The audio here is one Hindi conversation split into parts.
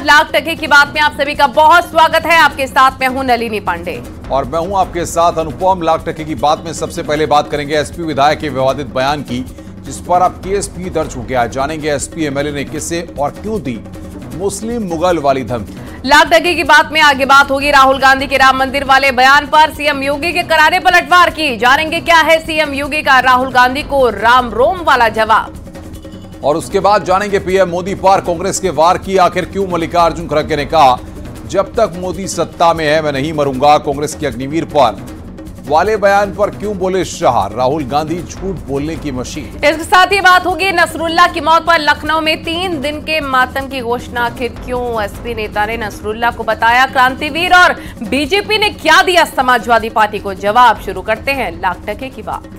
लाख टके की बात में आप सभी का बहुत स्वागत है। आपके साथ मैं हूं नलिनी पांडे और मैं हूं आपके साथ अनुपम। लाख टके की बात में सबसे पहले बात करेंगे एसपी विधायक के विवादित बयान की, जिस पर अब केस भी दर्ज हो गया। जानेंगे एसपी एमएलए ने किसे और क्यों दी मुस्लिम मुगल वाली धमकी। लाख टके की बात में आगे बात होगी राहुल गांधी के राम मंदिर वाले बयान पर सीएम योगी के करारे पलटवार की। जानेंगे क्या है सीएम योगी का राहुल गांधी को राम रोम वाला जवाब। और उसके बाद जानेंगे पीएम मोदी पर कांग्रेस के वार की। आखिर क्यों मल्लिकार्जुन खड़गे ने कहा जब तक मोदी सत्ता में है मैं नहीं मरूंगा। कांग्रेस के अग्निवीर पर वाले बयान पर क्यों बोले शाह, राहुल गांधी झूठ बोलने की मशीन। इसके साथ ही बात होगी नसरुल्लाह की मौत पर लखनऊ में 3 दिन के मातम की घोषणा। आखिर क्यों एसपी नेता ने नसरुल्लाह को बताया क्रांतिवीर और बीजेपी ने क्या दिया समाजवादी पार्टी को जवाब। शुरू करते हैं लाख टके की बात।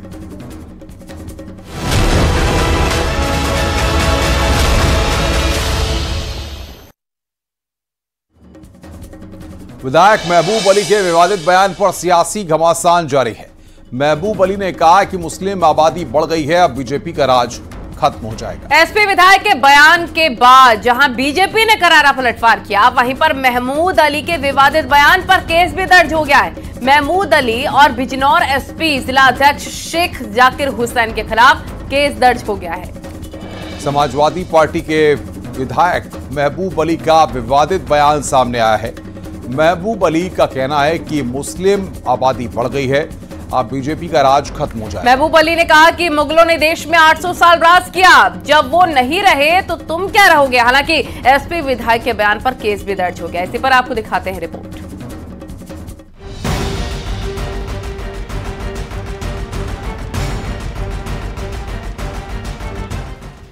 विधायक महबूब अली के विवादित बयान पर सियासी घमासान जारी है। महबूब अली ने कहा कि मुस्लिम आबादी बढ़ गई है, अब बीजेपी का राज खत्म हो जाएगा। एसपी विधायक के बयान के बाद जहां बीजेपी ने करारा पलटवार किया, वहीं पर महमूद अली के विवादित बयान पर केस भी दर्ज हो गया है। महमूद अली और बिजनौर एसपी जिला अध्यक्ष शेख जाकिर हुसैन के खिलाफ केस दर्ज हो गया है। समाजवादी पार्टी के विधायक महबूब अली का विवादित बयान सामने आया है। महबूब अली का कहना है कि मुस्लिम आबादी बढ़ गई है, अब बीजेपी का राज खत्म हो जाए। महबूब अली ने कहा कि मुगलों ने देश में 800 साल राज किया, जब वो नहीं रहे तो तुम क्या रहोगे। हालांकि एसपी विधायक के बयान पर केस भी दर्ज हो गया। इसी पर आपको दिखाते हैं रिपोर्ट।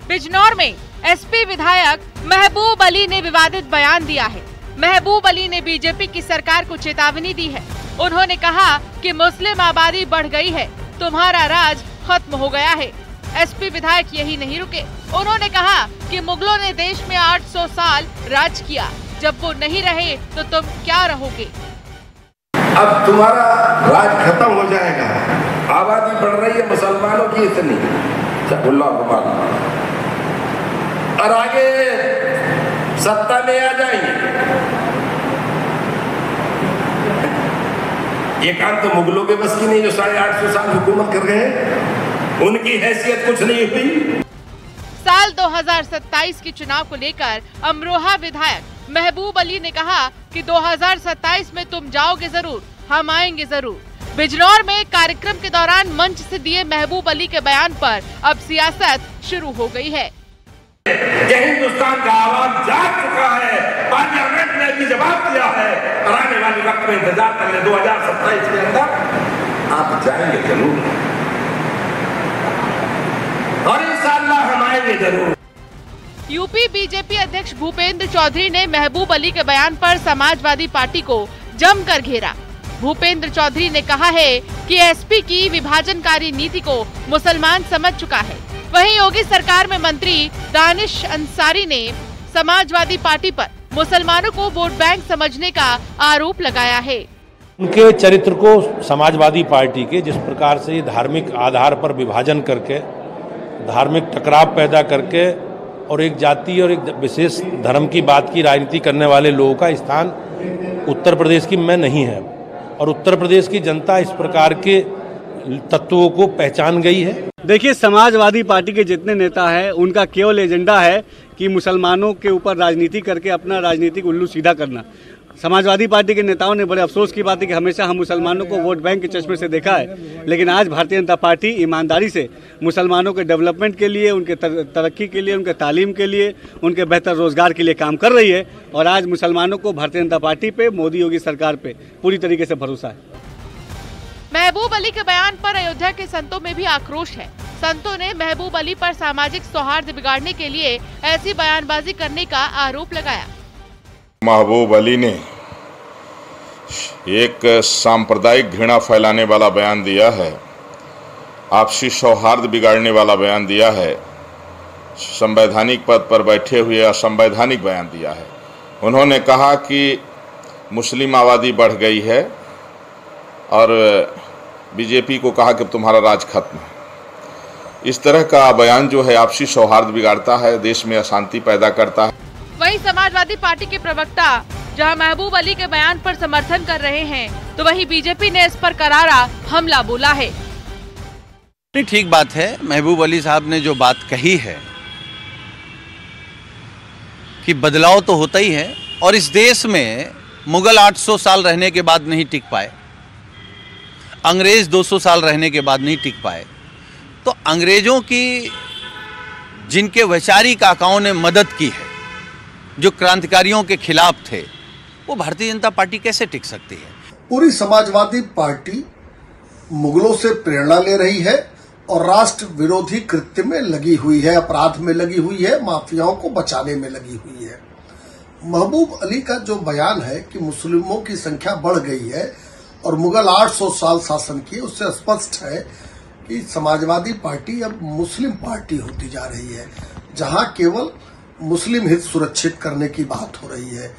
बिजनौर में एसपी विधायक महबूब अली ने विवादित बयान दिया है। महबूब अली ने बीजेपी की सरकार को चेतावनी दी है। उन्होंने कहा कि मुस्लिम आबादी बढ़ गई है, तुम्हारा राज खत्म हो गया है। एसपी विधायक यही नहीं रुके, उन्होंने कहा कि मुगलों ने देश में 800 साल राज किया, जब वो नहीं रहे तो तुम क्या रहोगे। अब तुम्हारा राज खत्म हो जाएगा, आबादी बढ़ रही है मुसलमानों की इतनी, और आगे सत्ता में आ जाएंगे। ये काम तो मुगलों के बस की नहीं, जो 850 साल हुकूमत कर गए हैं, उनकी हैसियत कुछ नहीं हुई। साल 2027 के चुनाव को लेकर अमरोहा विधायक महबूब अली ने कहा कि 2027 में तुम जाओगे जरूर, हम आएंगे जरूर। बिजनौर में कार्यक्रम के दौरान मंच से दिए महबूब अली के बयान पर अब सियासत शुरू हो गई है। ये हिंदुस्तान का आवाज जाग चुका है, पार्लियामेंट ने भी जवाब दिया है। आने वाले वक्त में इंतजार कर ले, 2027 के अंदर आप जाएंगे जरूर और इंशाअल्लाह हम आएंगे जरूर। यूपी बीजेपी अध्यक्ष भूपेंद्र चौधरी ने महबूब अली के बयान पर समाजवादी पार्टी को जमकर घेरा। भूपेंद्र चौधरी ने कहा है कि एसपी की विभाजनकारी नीति को मुसलमान समझ चुका है। वहीं योगी सरकार में मंत्री दानिश अंसारी ने समाजवादी पार्टी पर मुसलमानों को वोट बैंक समझने का आरोप लगाया है। उनके चरित्र को समाजवादी पार्टी के जिस प्रकार से धार्मिक आधार पर विभाजन करके, धार्मिक टकराव पैदा करके और एक जाति और एक विशेष धर्म की बात की राजनीति करने वाले लोगों का स्थान उत्तर प्रदेश की में नहीं है, और उत्तर प्रदेश की जनता इस प्रकार के तत्वों को पहचान गई है। देखिए, समाजवादी पार्टी के जितने नेता हैं उनका केवल एजेंडा है कि मुसलमानों के ऊपर राजनीति करके अपना राजनीतिक उल्लू सीधा करना। समाजवादी पार्टी के नेताओं ने बड़े अफसोस की बात है कि हमेशा हम मुसलमानों को वोट बैंक के चश्मे से देखा है, लेकिन आज भारतीय जनता पार्टी ईमानदारी से मुसलमानों के डेवलपमेंट के लिए, उनके तरक्की के लिए, उनके तालीम के लिए, उनके बेहतर रोजगार के लिए काम कर रही है। और आज मुसलमानों को भारतीय जनता पार्टी पे, मोदी योगी सरकार पे पूरी तरीके से भरोसा है। महबूब अली के बयान पर अयोध्या के संतों में भी आक्रोश है। संतों ने महबूब अली पर सामाजिक सौहार्द बिगाड़ने के लिए ऐसी बयानबाजी करने का आरोप लगाया। महबूब अली ने एक सांप्रदायिक घृणा फैलाने वाला बयान दिया है, आपसी सौहार्द बिगाड़ने वाला बयान दिया है, संवैधानिक पद पर बैठे हुए असंवैधानिक बयान दिया है। उन्होंने कहा कि मुस्लिम आबादी बढ़ गई है और बीजेपी को कहा कि तुम्हारा राज खत्म है। इस तरह का बयान जो है आपसी सौहार्द बिगाड़ता है, देश में अशांति पैदा करता है। वहीं वहीं समाजवादी पार्टी के प्रवक्ता जहां महबूब अली के बयान पर समर्थन कर रहे हैं, तो वहीं बीजेपी ने इस पर करारा हमला बोला है। ठीक बात है, महबूब अली साहब ने जो बात कही है कि बदलाव तो होता ही है और इस देश में मुगल 800 साल रहने के बाद नहीं टिक पाए, अंग्रेज 200 साल रहने के बाद नहीं टिक पाए, तो अंग्रेजों की जिनके वैचारिक आकाओं ने मदद की है, जो क्रांतिकारियों के खिलाफ थे, वो भारतीय जनता पार्टी कैसे टिक सकती है? पूरी समाजवादी पार्टी मुगलों से प्रेरणा ले रही है और राष्ट्र विरोधी कृत्य में लगी हुई है, अपराध में लगी हुई है, माफियाओं को बचाने में लगी हुई है। महबूब अली का जो बयान है कि मुस्लिमों की संख्या बढ़ गई है और मुगल 800 साल शासन किए, उससे स्पष्ट है कि समाजवादी पार्टी अब मुस्लिम पार्टी होती जा रही है, जहां केवल मुस्लिम हित सुरक्षित करने की बात हो रही है।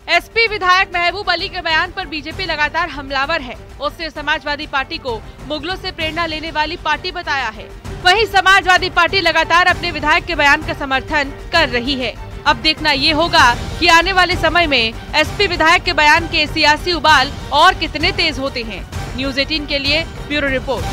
एसपी विधायक महबूब अली के बयान पर बीजेपी लगातार हमलावर है। उसने समाजवादी पार्टी को मुगलों से प्रेरणा लेने वाली पार्टी बताया है। वहीं समाजवादी पार्टी लगातार अपने विधायक के बयान का समर्थन कर रही है। अब देखना ये होगा कि आने वाले समय में एसपी विधायक के बयान के सियासी उबाल और कितने तेज होते हैं। न्यूज़ 18 के लिए ब्यूरो रिपोर्ट।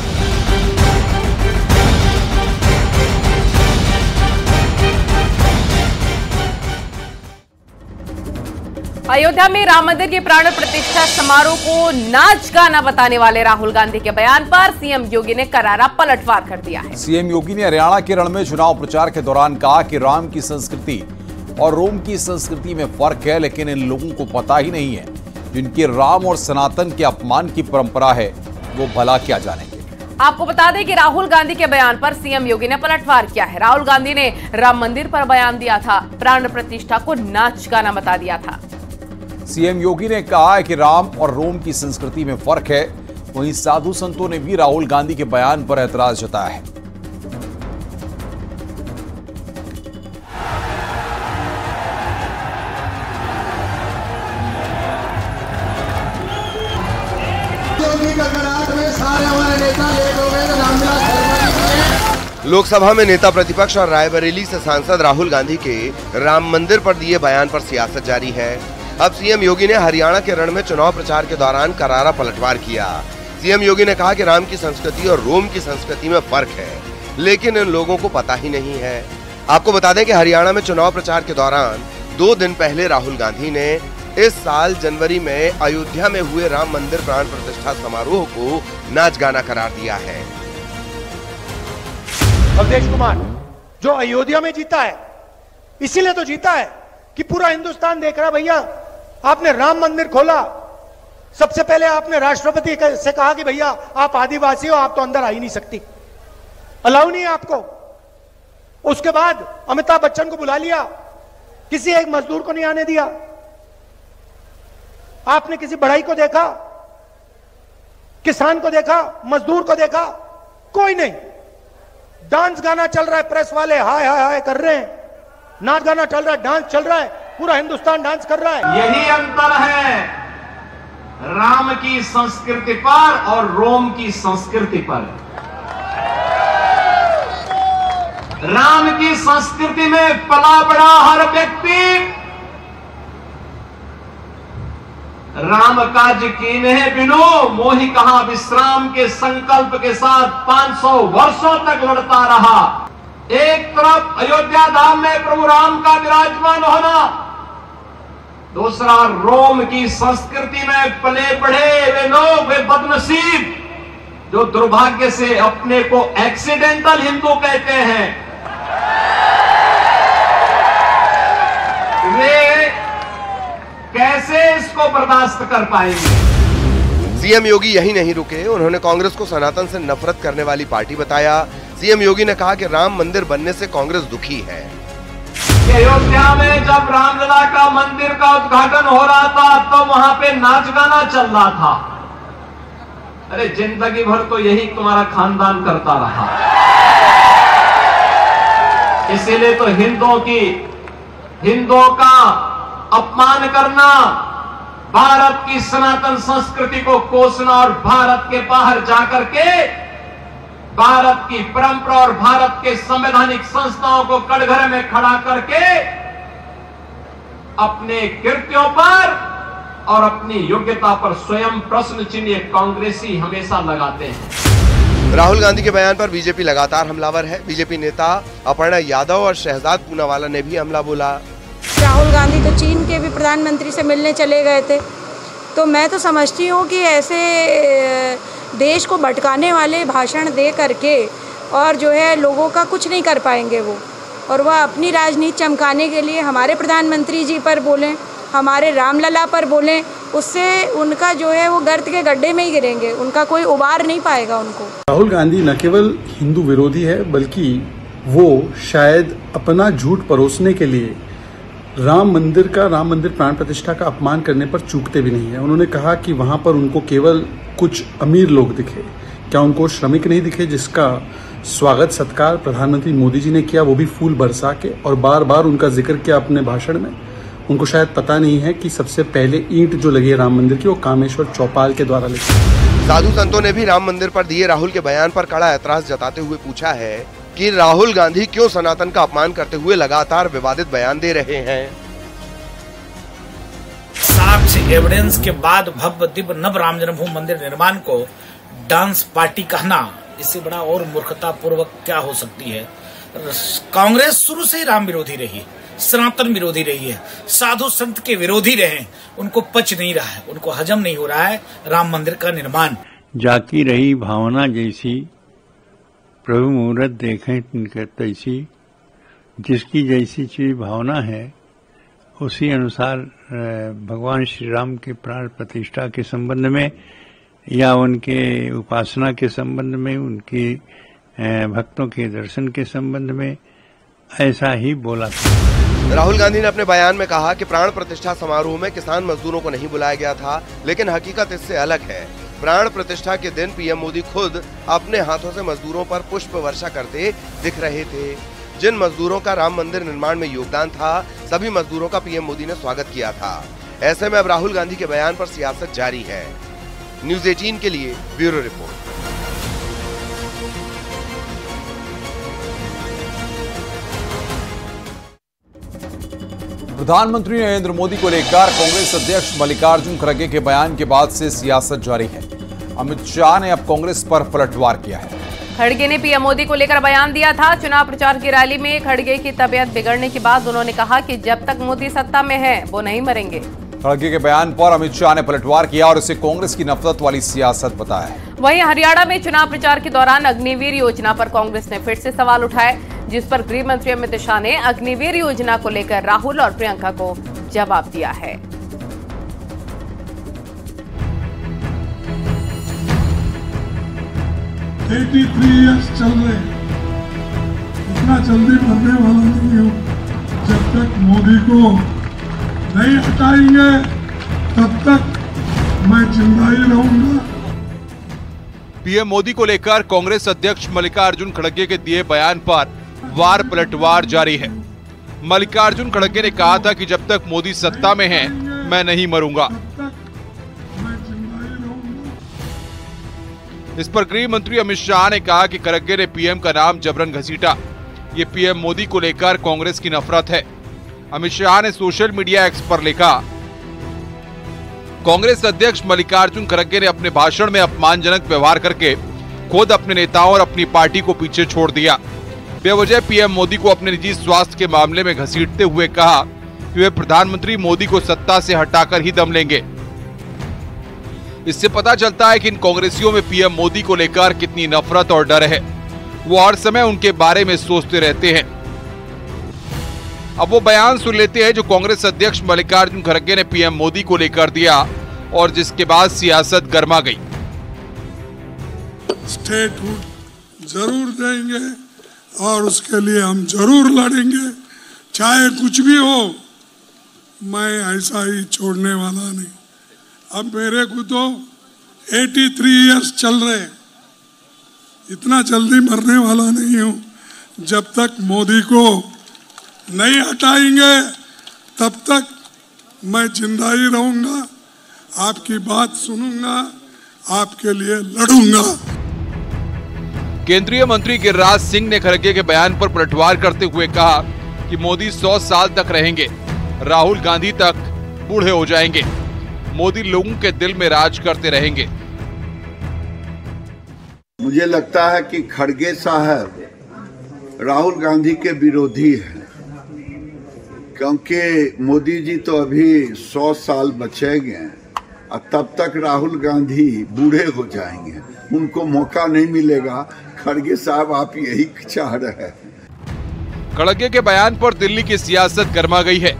अयोध्या में राम मंदिर के प्राण प्रतिष्ठा समारोह को नाच गाना बताने वाले राहुल गांधी के बयान पर सीएम योगी ने करारा पलटवार कर दिया है। सीएम योगी ने हरियाणा के रण में चुनाव प्रचार के दौरान कहा कि राम की संस्कृति और रोम की संस्कृति में फर्क है, लेकिन इन लोगों को पता ही नहीं है जिनकी राम और सनातन के अपमान की परंपरा है, वो भला क्या जानेंगे। आपको बता दें कि राहुल गांधी के बयान पर सीएम योगी ने पलटवार किया है। राहुल गांधी ने राम मंदिर पर बयान दिया था, प्राण प्रतिष्ठा को नाच गाना बता दिया था। सीएम योगी ने कहा है कि राम और रोम की संस्कृति में फर्क है। वहीं साधु संतों ने भी राहुल गांधी के बयान पर ऐतराज जताया है। लोकसभा में नेता प्रतिपक्ष और रायबरेली से सांसद राहुल गांधी के राम मंदिर पर दिए बयान पर सियासत जारी है। अब सीएम योगी ने हरियाणा के रण में चुनाव प्रचार के दौरान करारा पलटवार किया। सीएम योगी ने कहा कि राम की संस्कृति और रोम की संस्कृति में फर्क है, लेकिन इन लोगों को पता ही नहीं है। आपको बता दें कि हरियाणा में चुनाव प्रचार के दौरान 2 दिन पहले राहुल गांधी ने इस साल जनवरी में अयोध्या में हुए राम मंदिर प्राण प्रतिष्ठा समारोह को नाच गाना करार दिया है। अवधेश कुमार जो अयोध्या में जीता है, इसीलिए तो जीता है कि पूरा हिंदुस्तान देख रहा। भैया आपने राम मंदिर खोला, सबसे पहले आपने राष्ट्रपति से कहा कि भैया आप आदिवासी हो, आप तो अंदर आ ही नहीं सकती, अलाउ नहीं है आपको। उसके बाद अमिताभ बच्चन को बुला लिया, किसी एक मजदूर को नहीं आने दिया। आपने किसी बढ़ई को देखा, किसान को देखा, मजदूर को देखा? कोई नहीं। डांस गाना चल रहा है, प्रेस वाले हाय हाय हाय कर रहे हैं, नाच गाना चल रहा है, डांस चल रहा है, पूरा हिंदुस्तान डांस कर रहा है। यही अंतर है राम की संस्कृति पर और रोम की संस्कृति पर। राम की संस्कृति में पला बड़ा हर व्यक्ति राम काज कीन्हे बिनु मोहि कहां विश्राम के संकल्प के साथ 500 वर्षों तक लड़ता रहा। एक तरफ अयोध्या धाम में प्रभु राम का विराजमान होना, दूसरा रोम की संस्कृति में पले बढ़े वे लोग, वे बदनसीब जो दुर्भाग्य से अपने को एक्सीडेंटल हिंदू कहते हैं, वे कैसे इसको बर्दाश्त कर पाएंगे। सीएम योगी यही नहीं रुके, उन्होंने कांग्रेस को सनातन से नफरत करने वाली पार्टी बताया। सीएम योगी ने कहा कि राम मंदिर बनने से कांग्रेस दुखी है। अयोध्या में जब रामलला का मंदिर का उद्घाटन हो रहा था तो वहां पे नाच गाना चल रहा था। अरे जिंदगी भर तो यही तुम्हारा खानदान करता रहा, इसीलिए तो हिंदुओं का अपमान करना, भारत की सनातन संस्कृति को कोसना और भारत के बाहर जाकर के भारत की परंपरा और भारत के संवैधानिक संस्थाओं को कटघरे में खड़ा करके अपने कृत्यों पर और अपनी योग्यता पर स्वयं प्रश्न चिन्ह कांग्रेसी हमेशा लगाते हैं। राहुल गांधी के बयान पर बीजेपी लगातार हमलावर है। बीजेपी नेता अपर्णा यादव और शहजाद पूनावाला ने भी हमला बोला। राहुल गांधी तो चीन के भी प्रधानमंत्री से मिलने चले गए थे, तो मैं तो समझती हूँ कि ऐसे देश को भटकाने वाले भाषण दे करके और जो है लोगों का कुछ नहीं कर पाएंगे वो, और वह अपनी राजनीति चमकाने के लिए हमारे प्रधानमंत्री जी पर बोलें, हमारे रामलला पर बोलें, उससे उनका जो है वो गर्त के गड्ढे में ही गिरेंगे, उनका कोई उबार नहीं पाएगा उनको। राहुल गांधी न केवल हिंदू विरोधी है, बल्कि वो शायद अपना झूठ परोसने के लिए राम मंदिर प्राण प्रतिष्ठा का अपमान करने पर चूकते भी नहीं है। उन्होंने कहा कि वहां पर उनको केवल कुछ अमीर लोग दिखे, क्या उनको श्रमिक नहीं दिखे जिसका स्वागत सत्कार प्रधानमंत्री मोदी जी ने किया, वो भी फूल बरसा के, और बार बार उनका जिक्र किया अपने भाषण में। उनको शायद पता नहीं है कि सबसे पहले ईंट जो लगी है राम मंदिर की, वो कामेश्वर चौपाल के द्वारा लगी। साधु संतों ने भी राम मंदिर पर दिए राहुल के बयान पर कड़ा ऐतराज जताते हुए पूछा है कि राहुल गांधी क्यों सनातन का अपमान करते हुए लगातार विवादित बयान दे रहे हैं। साक्ष्य एविडेंस के बाद भव्य दिव्य नव राम जन्मभूमि मंदिर निर्माण को डांस पार्टी कहना, इससे बड़ा और मूर्खता पूर्वक क्या हो सकती है। कांग्रेस शुरू से ही राम विरोधी रही है, सनातन विरोधी रही है, साधु संत के विरोधी रहे, उनको पच नहीं रहा है, उनको हजम नहीं हो रहा है राम मंदिर का निर्माण। जाती रही भावना जैसी, प्रभु मुहूर्त देखें तिनके तैसी, जिसकी जैसी चीज भावना है उसी अनुसार भगवान श्री राम के प्राण प्रतिष्ठा के संबंध में या उनके उपासना के संबंध में, उनके भक्तों के दर्शन के संबंध में ऐसा ही बोला था। राहुल गांधी ने अपने बयान में कहा कि प्राण प्रतिष्ठा समारोह में किसान मजदूरों को नहीं बुलाया गया था, लेकिन हकीकत इससे अलग है। प्राण प्रतिष्ठा के दिन पीएम मोदी खुद अपने हाथों से मजदूरों पर पुष्प वर्षा करते दिख रहे थे। जिन मजदूरों का राम मंदिर निर्माण में योगदान था, सभी मजदूरों का पीएम मोदी ने स्वागत किया था। ऐसे में अब राहुल गांधी के बयान पर सियासत जारी है। न्यूज़ 18 के लिए ब्यूरो रिपोर्ट। प्रधानमंत्री नरेंद्र मोदी को लेकर कांग्रेस अध्यक्ष मल्लिकार्जुन खड़गे के बयान के बाद से सियासत जारी है। अमित शाह ने अब कांग्रेस पर पलटवार किया है। खड़गे ने पीएम मोदी को लेकर बयान दिया था। चुनाव प्रचार की रैली में खड़गे की तबीयत बिगड़ने के बाद उन्होंने कहा कि जब तक मोदी सत्ता में है वो नहीं मरेंगे। खड़गे के बयान पर अमित शाह ने पलटवार किया और इसे कांग्रेस की नफरत वाली सियासत बताया है। वहीं हरियाणा में चुनाव प्रचार के दौरान अग्निवीर योजना पर कांग्रेस ने फिर से सवाल उठाए, जिस पर गृह मंत्री अमित शाह ने अग्निवीर योजना को लेकर राहुल और प्रियंका को जवाब दिया है। 83 इयर्स चल रहे, इतना जल्दी मरने वाला नहीं हूँ। जब तक मोदी को नहीं हटाएंगे तब तक मैं जिंदा ही रहूंगा। पीएम मोदी को लेकर कांग्रेस अध्यक्ष मल्लिकार्जुन खड़गे के दिए बयान पर वार पलटवार जारी है। मल्लिकार्जुन खड़गे ने कहा था कि जब तक मोदी सत्ता में है मैं नहीं मरूंगा। इस पर गृह मंत्री अमित शाह ने कहा कि खड़गे ने पीएम का नाम जबरन घसीटा। ये पीएम मोदी को लेकर कांग्रेस की नफरत है। अमित शाह ने सोशल मीडिया एक्स पर लिखा, कांग्रेस अध्यक्ष मल्लिकार्जुन खड़गे ने अपने भाषण में अपमानजनक व्यवहार करके खुद अपने नेताओं और अपनी पार्टी को पीछे छोड़ दिया। बेवजह पीएम मोदी को अपने निजी स्वास्थ्य के मामले में घसीटते हुए कहा कि वे प्रधानमंत्री मोदी को सत्ता से हटाकर ही दम लेंगे। इससे पता चलता है कि इन कांग्रेसियों में पीएम मोदी को लेकर कितनी नफरत और डर है। वो हर समय उनके बारे में सोचते रहते हैं। अब वो बयान सुन लेते हैं जो कांग्रेस अध्यक्ष मल्लिकार्जुन खड़गे ने पीएम मोदी को लेकर दिया और जिसके बाद सियासत गर्मा गई। स्टेटहुड जरूर देंगे और उसके लिए हम जरूर लड़ेंगे, चाहे कुछ भी हो। मैं ऐसा ही छोड़ने वाला नहीं। अब मेरे को तो 83 इयर्स चल रहे, इतना जल्दी मरने वाला नहीं हूँ। जब तक मोदी को नहीं हटाएंगे तब तक मैं जिंदा ही रहूंगा, आपकी बात सुनूंगा, आपके लिए लड़ूंगा। केंद्रीय मंत्री गिरिराज सिंह ने खड़गे के बयान पर पलटवार करते हुए कहा कि मोदी 100 साल तक रहेंगे। राहुल गांधी तक बूढ़े हो जाएंगे। मोदी लोगों के दिल में राज करते रहेंगे। मुझे लगता है कि खड़गे साहब राहुल गांधी के विरोधी हैं, क्योंकि मोदी जी तो अभी 100 साल बचेंगे और तब तक राहुल गांधी बूढ़े हो जाएंगे, उनको मौका नहीं मिलेगा। खड़गे साहब आप यही चाह रहे हैं। खड़गे के बयान पर दिल्ली की सियासत गर्मा गई है।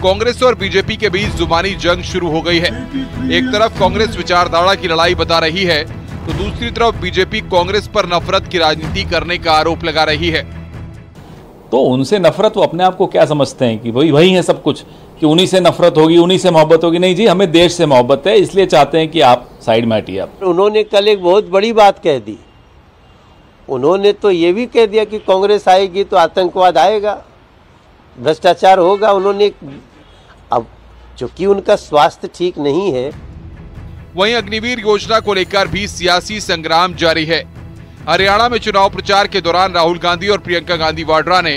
कांग्रेस और बीजेपी के बीच जुबानी जंग शुरू हो गई है। एक तरफ कांग्रेस विचारधारा की लड़ाई बता रही है, तो दूसरी तरफ बीजेपी कांग्रेस पर नफरत की राजनीति करने का आरोप लगा रही है। तो उनसे नफरत, वो अपने आप को क्या समझते हैं कि वही है सब कुछ, कि उन्हीं से नफरत होगी, उन्हीं से मोहब्बत होगी? नहीं जी, हमें देश से मोहब्बत है, इसलिए चाहते हैं कि आप साइड में हटिए। उन्होंने कल एक बहुत बड़ी बात कह दी। उन्होंने तो ये भी कह दिया कि कांग्रेस आएगी तो आतंकवाद आएगा, भ्रष्टाचार होगा। उन्होंने, अब चूंकि उनका स्वास्थ्य ठीक नहीं है। वहीं अग्निवीर योजना को लेकर भी सियासी संग्राम जारी है। हरियाणा में चुनाव प्रचार के दौरान राहुल गांधी और प्रियंका गांधी वाड्रा ने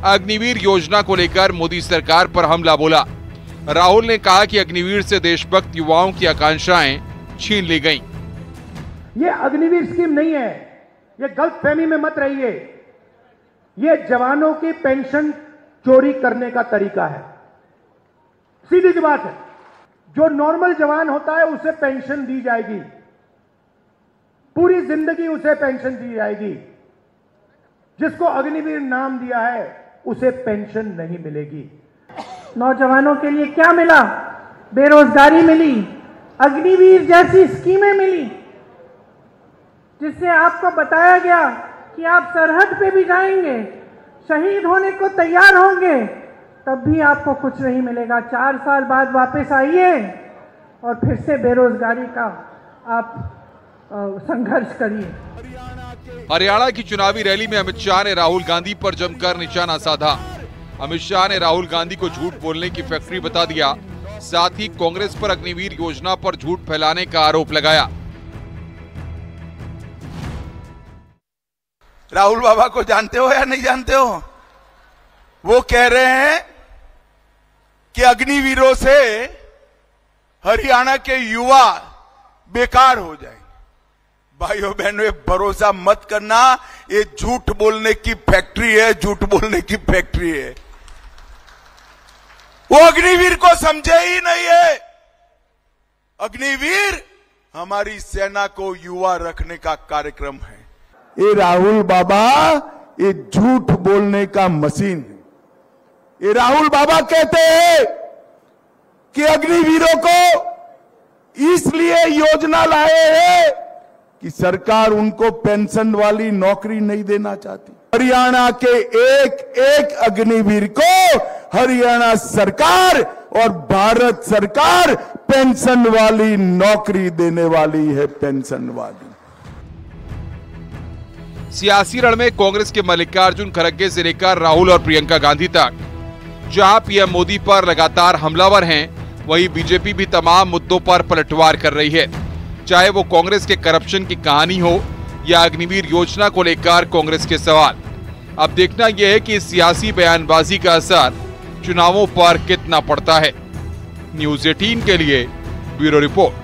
अग्निवीर योजना को लेकर मोदी सरकार पर हमला बोला। राहुल ने कहा कि अग्निवीर से देशभक्त युवाओं की आकांक्षाएं छीन ली गईं। ये अग्निवीर स्कीम नहीं है, ये गलतफहमी में मत रहिए। ये जवानों की पेंशन चोरी करने का तरीका है, सीधी सी बात है। जो नॉर्मल जवान होता है उसे पेंशन दी जाएगी, पूरी जिंदगी उसे पेंशन दी जाएगी। जिसको अग्निवीर नाम दिया है उसे पेंशन नहीं मिलेगी। नौजवानों के लिए क्या मिला? बेरोजगारी मिली, अग्निवीर जैसी स्कीमें मिली, जिससे आपको बताया गया कि आप सरहद पे भी जाएंगे, शहीद होने को तैयार होंगे, तब भी आपको कुछ नहीं मिलेगा। 4 साल बाद वापस आइए और फिर से बेरोजगारी का आप संघर्ष करिए। हरियाणा की चुनावी रैली में अमित शाह ने राहुल गांधी पर जमकर निशाना साधा। अमित शाह ने राहुल गांधी को झूठ बोलने की फैक्ट्री बता दिया। साथ ही कांग्रेस पर अग्निवीर योजना पर झूठ फैलाने का आरोप लगाया। राहुल बाबा को जानते हो या नहीं जानते हो? वो कह रहे हैं कि अग्निवीरों से हरियाणा के युवा बेकार हो जाएंगे। भाइयों बहनों, भरोसा मत करना, ये झूठ बोलने की फैक्ट्री है, झूठ बोलने की फैक्ट्री है। वो अग्निवीर को समझे ही नहीं है। अग्निवीर हमारी सेना को युवा रखने का कार्यक्रम है। ये राहुल बाबा ये झूठ बोलने का मशीन है। ये राहुल बाबा कहते हैं कि अग्निवीरों को इसलिए योजना लाए हैं कि सरकार उनको पेंशन वाली नौकरी नहीं देना चाहती। हरियाणा के एक एक अग्निवीर को हरियाणा सरकार और भारत सरकार पेंशन वाली नौकरी देने वाली है, पेंशन वाली। सियासी रण में कांग्रेस के मल्लिकार्जुन खड़गे से लेकर राहुल और प्रियंका गांधी तक जहां पीएम मोदी पर लगातार हमलावर हैं, वहीं बीजेपी भी तमाम मुद्दों पर पलटवार कर रही है। चाहे वो कांग्रेस के करप्शन की कहानी हो या अग्निवीर योजना को लेकर कांग्रेस के सवाल। अब देखना यह है कि इस सियासी बयानबाजी का असर चुनावों पर कितना पड़ता है। न्यूज़ 18 के लिए ब्यूरो रिपोर्ट।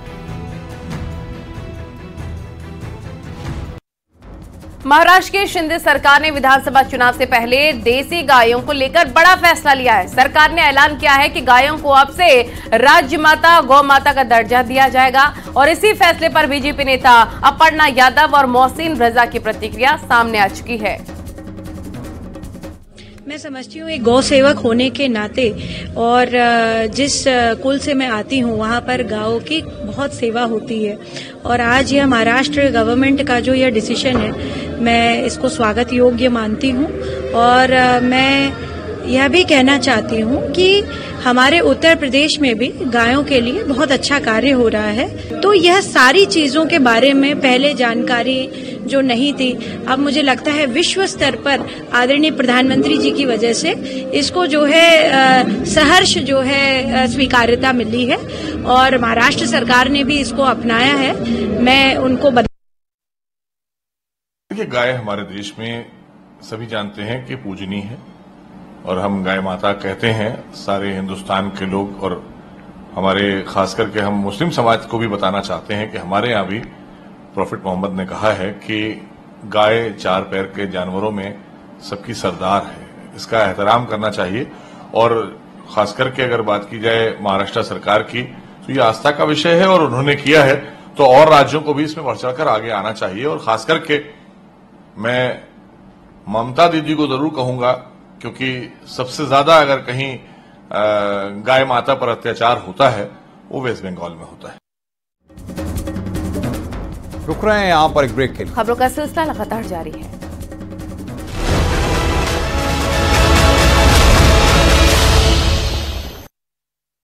महाराष्ट्र की शिंदे सरकार ने विधानसभा चुनाव से पहले देसी गायों को लेकर बड़ा फैसला लिया है। सरकार ने ऐलान किया है कि गायों को अब से राज्य माता, गौ माता का दर्जा दिया जाएगा और इसी फैसले पर बीजेपी नेता अपर्णा यादव और मोहसिन रजा की प्रतिक्रिया सामने आ चुकी है। मैं समझती हूँ एक गौ सेवक होने के नाते और जिस कुल से मैं आती हूँ वहाँ पर गायों की बहुत सेवा होती है और आज यह महाराष्ट्र गवर्नमेंट का जो यह डिसीजन है मैं इसको स्वागत योग्य मानती हूँ और मैं यह भी कहना चाहती हूँ कि हमारे उत्तर प्रदेश में भी गायों के लिए बहुत अच्छा कार्य हो रहा है। तो यह सारी चीजों के बारे में पहले जानकारी जो नहीं थी, अब मुझे लगता है विश्व स्तर पर आदरणीय प्रधानमंत्री जी की वजह से इसको जो है सहर्ष जो है स्वीकार्यता मिली है और महाराष्ट्र सरकार ने भी इसको अपनाया है। मैं उनको गाय हमारे देश में सभी जानते हैं कि पूजनीय है और हम गाय माता कहते हैं। सारे हिंदुस्तान के लोग और हमारे खास करके हम मुस्लिम समाज को भी बताना चाहते हैं कि हमारे यहाँ भी प्रॉफिट मोहम्मद ने कहा है कि गाय 4 पैर के जानवरों में सबकी सरदार है, इसका एहतराम करना चाहिए। और खास करके अगर बात की जाए महाराष्ट्र सरकार की, तो ये आस्था का विषय है और उन्होंने किया है, तो और राज्यों को भी इसमें बढ़ चढ़कर आगे आना चाहिए। और खास करके मैं ममता दीदी को जरूर कहूंगा, क्योंकि सबसे ज्यादा अगर कहीं गाय माता पर अत्याचार होता है वो वेस्ट बंगाल में होता है। रुक रहे हैं यहां पर एक ब्रेक के लिए। खबरों का सिलसिला लगातार जारी है।